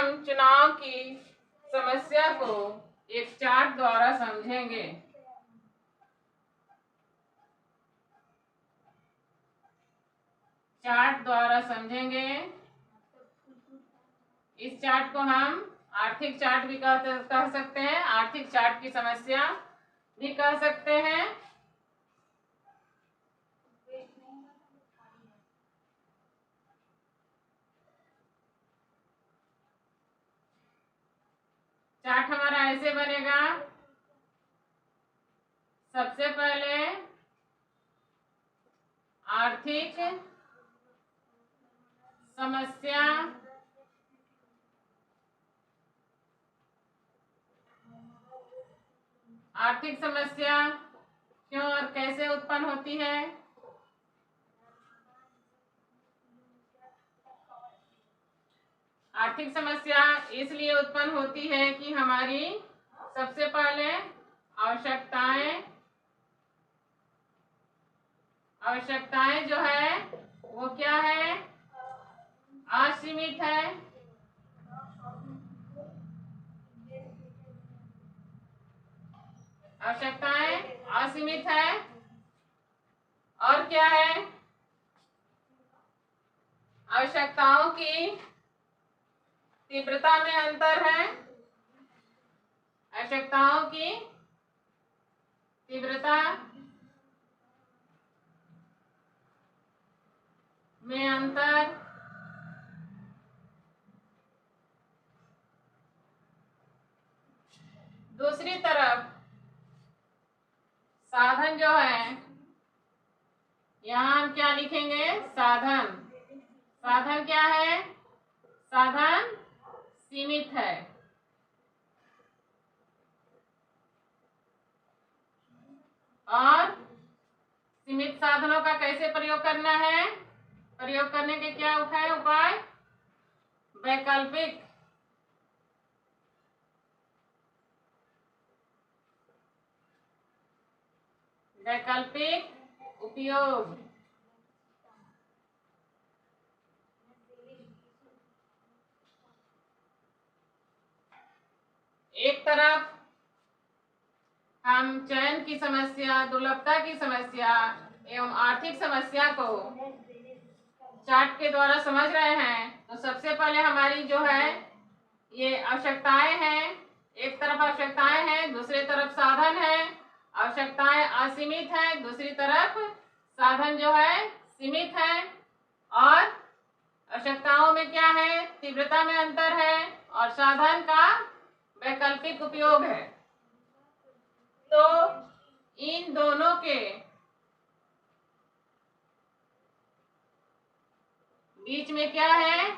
हम चुनाव की समस्या को एक चार्ट द्वारा समझेंगे। चार्ट द्वारा समझेंगे। इस चार्ट को हम आर्थिक चार्ट भी कह सकते हैं, आर्थिक चार्ट की समस्या भी कह सकते हैं। चार्ट हमारा ऐसे बनेगा। सबसे पहले आर्थिक समस्या, आर्थिक समस्या क्यों और कैसे उत्पन्न होती है। आर्थिक समस्या इसलिए उत्पन्न होती है कि हमारी सबसे पहले आवश्यकताएं जो है वो क्या है, असीमित है। आवश्यकताएं असीमित है। और क्या है, आवश्यकताओं की तीव्रता में अंतर है। आवश्यकताओं की तीव्रता में अंतर। दूसरी तरफ साधन जो है, यहां हम क्या लिखेंगे, साधन। साधन क्या है, साधन सीमित है। और सीमित साधनों का कैसे प्रयोग करना है, प्रयोग करने के क्या उपाय, वैकल्पिक उपयोग। एक तरफ हम चयन की समस्या, दुर्लभता की समस्या एवं आर्थिक समस्या को चार्ट के द्वारा समझ रहे हैं। तो सबसे पहले हमारी जो है ये आवश्यकताएं हैं, एक तरफ आवश्यकताएं हैं, दूसरी तरफ साधन है। आवश्यकताएं असीमित है, दूसरी तरफ साधन जो है सीमित है। और आवश्यकताओं में क्या है, तीव्रता में अंतर है और साधन का वैकल्पिक उपयोग है। तो इन दोनों के बीच में क्या है,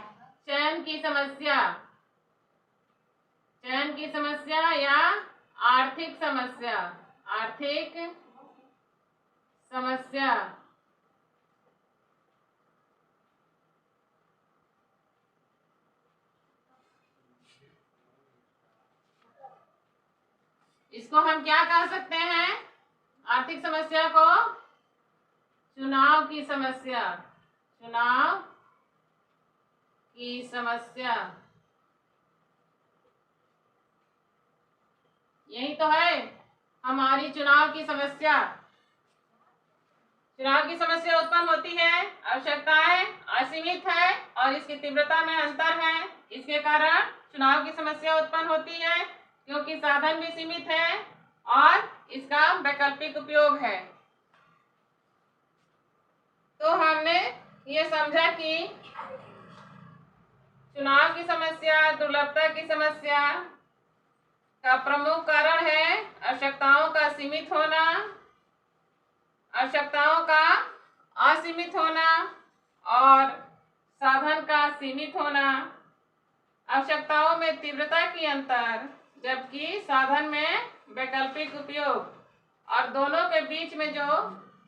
चयन की समस्या। चयन की समस्या या आर्थिक समस्या। आर्थिक समस्या इसको हम क्या कह सकते हैं, आर्थिक समस्या को चुनाव की समस्या। चुनाव की समस्या, यही तो है हमारी चुनाव की समस्या। चुनाव की समस्या उत्पन्न होती है, आवश्यकताएं असीमित है और इसकी तीव्रता में अंतर है। इसके कारण चुनाव की समस्या उत्पन्न होती है क्योंकि साधन भी सीमित है और इसका वैकल्पिक उपयोग है। तो हमने ये समझा कि चुनाव की समस्या, दुर्लभता की समस्या का प्रमुख कारण है आवश्यकताओं का सीमित होना, आवश्यकताओं का असीमित होना और साधन का सीमित होना। आवश्यकताओं में तीव्रता की अंतर जबकि साधन में वैकल्पिक उपयोग, और दोनों के बीच में जो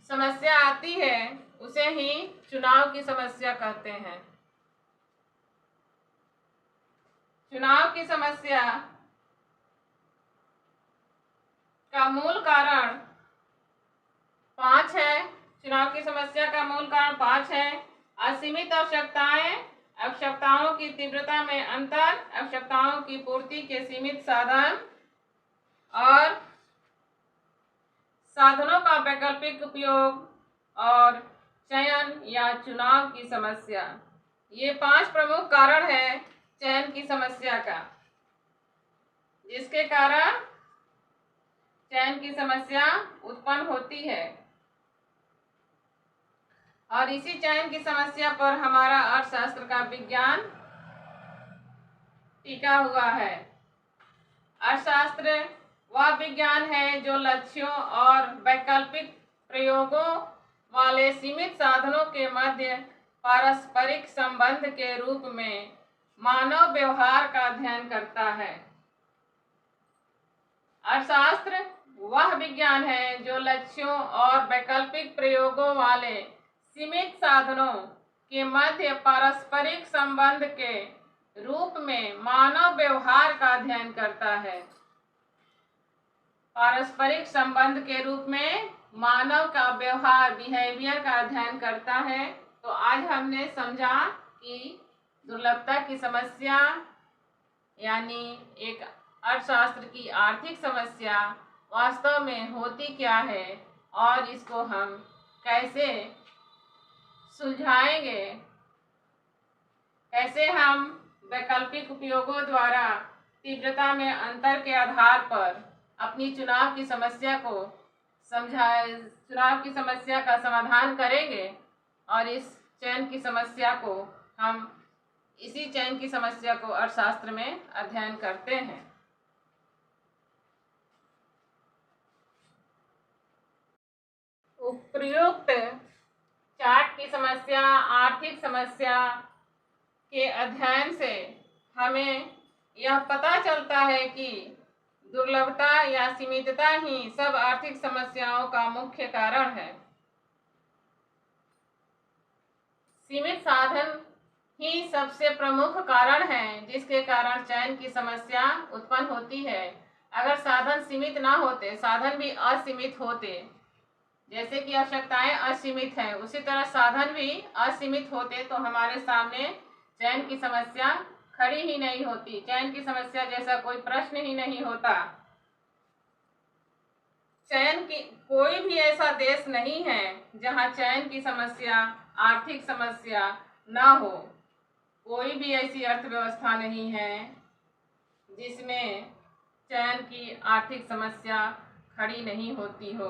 समस्या आती है उसे ही चुनाव की समस्या कहते हैं। चुनाव की समस्या का मूल कारण 5 है। चुनाव की समस्या का मूल कारण 5 है। असीमित आवश्यकताएं, आवश्यकताओं की तीव्रता में अंतर, आवश्यकताओं की पूर्ति के सीमित साधन और साधनों का वैकल्पिक उपयोग और चयन या चुनाव की समस्या। ये 5 प्रमुख कारण है चयन की समस्या का, जिसके कारण चयन की समस्या उत्पन्न होती है। और इसी चयन की समस्या पर हमारा अर्थशास्त्र का विज्ञान टिका हुआ है। अर्थशास्त्र वह विज्ञान है जो लक्ष्यों और वैकल्पिक प्रयोगों वाले सीमित साधनों के मध्य पारस्परिक संबंध के रूप में मानव व्यवहार का अध्ययन करता है। अर्थशास्त्र वह विज्ञान है जो लक्ष्यों और वैकल्पिक प्रयोगों वाले सीमित साधनों के मध्य पारस्परिक संबंध के रूप में मानव व्यवहार का अध्ययन करता है। पारस्परिक संबंध के रूप में मानव का व्यवहार, बिहेवियर का अध्ययन करता है। तो आज हमने समझा कि दुर्लभता की समस्या यानी एक अर्थशास्त्र की आर्थिक समस्या वास्तव में होती क्या है और इसको हम कैसे सुलझाएंगे, कैसे हम वैकल्पिक उपयोगों द्वारा तीव्रता में अंतर के आधार पर अपनी चुनाव की समस्या का समाधान करेंगे। और इस चयन की समस्या को हम इसी चयन की समस्या को अर्थशास्त्र में अध्ययन करते हैं। उपयुक्त चार्ट की समस्या, आर्थिक समस्या के अध्ययन से हमें यह पता चलता है कि दुर्लभता या सीमितता ही सब आर्थिक समस्याओं का मुख्य कारण है। सीमित साधन ही सबसे प्रमुख कारण है जिसके कारण चयन की समस्या उत्पन्न होती है। अगर साधन सीमित ना होते, साधन भी असीमित होते, जैसे कि आवश्यकताएं असीमित हैं, उसी तरह साधन भी असीमित होते तो हमारे सामने चयन की समस्या खड़ी ही नहीं होती। चयन की समस्या जैसा कोई प्रश्न ही नहीं होता। कोई भी ऐसा देश नहीं है जहां चयन की समस्या, आर्थिक समस्या ना हो। कोई भी ऐसी अर्थव्यवस्था नहीं है जिसमें चयन की आर्थिक समस्या खड़ी नहीं होती हो।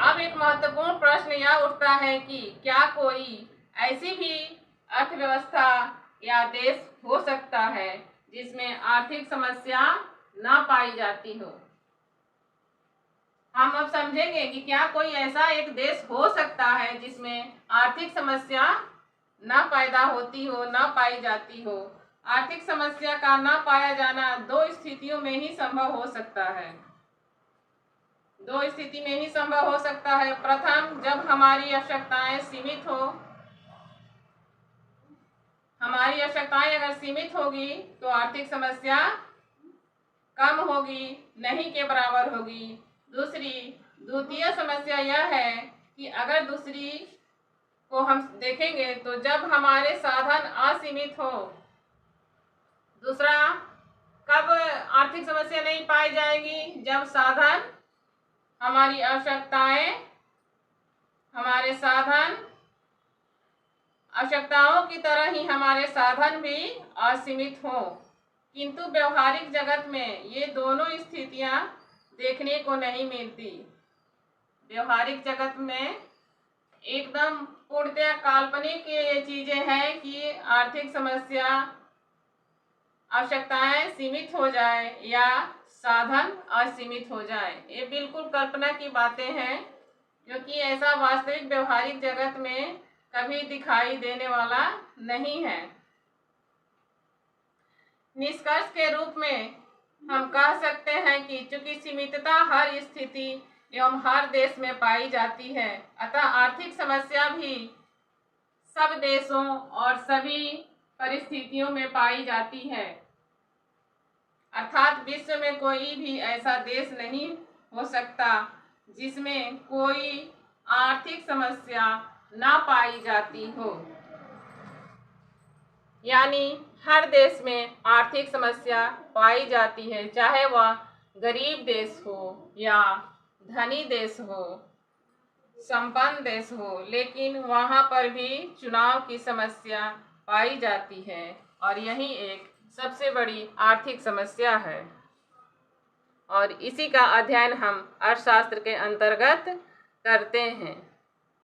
अब एक महत्वपूर्ण प्रश्न यह उठता है कि क्या कोई ऐसी भी अर्थव्यवस्था या देश हो सकता है जिसमें आर्थिक समस्या ना पाई जाती हो। हम अब समझेंगे कि क्या कोई ऐसा एक देश हो सकता है जिसमें आर्थिक समस्या ना पैदा होती हो, ना पाई जाती हो। आर्थिक समस्या का ना पाया जाना 2 स्थितियों में ही संभव हो सकता है। 2 स्थिति में ही संभव हो सकता है। प्रथम, जब हमारी आवश्यकताएं सीमित हो। हमारी आवश्यकताएं अगर सीमित होगी तो आर्थिक समस्या कम होगी, नहीं के बराबर होगी। द्वितीय समस्या यह है कि अगर दूसरी को हम देखेंगे तो जब हमारे साधन असीमित हो। दूसरा, कब आर्थिक समस्या नहीं पाई जाएगी? जब साधन, हमारी आवश्यकताएं, हमारे साधन आवश्यकताओं की तरह ही हमारे साधन भी असीमित हो। किंतु व्यवहारिक जगत में ये दोनों स्थितियां देखने को नहीं मिलती। व्यवहारिक जगत में एकदम पूर्णतः काल्पनिक ये चीजें हैं कि आर्थिक समस्या, आवश्यकताएं सीमित हो जाए या साधन असीमित हो जाए। ये बिल्कुल कल्पना की बातें हैं, क्योंकि ऐसा वास्तविक व्यवहारिक जगत में कभी दिखाई देने वाला नहीं है। निष्कर्ष के रूप में हम कह सकते हैं कि चूंकि सीमितता हर स्थिति एवं हर देश में पाई जाती है, अतः आर्थिक समस्या भी सब देशों और सभी परिस्थितियों में पाई जाती है। अर्थात विश्व में कोई भी ऐसा देश नहीं हो सकता जिसमें कोई आर्थिक समस्या ना पाई जाती हो। यानी हर देश में आर्थिक समस्या पाई जाती है, चाहे वह गरीब देश हो या धनी देश हो, संपन्न देश हो, लेकिन वहाँ पर भी चुनाव की समस्या पाई जाती है और यही एक सबसे बड़ी आर्थिक समस्या है। और इसी का अध्ययन हम अर्थशास्त्र के अंतर्गत करते हैं।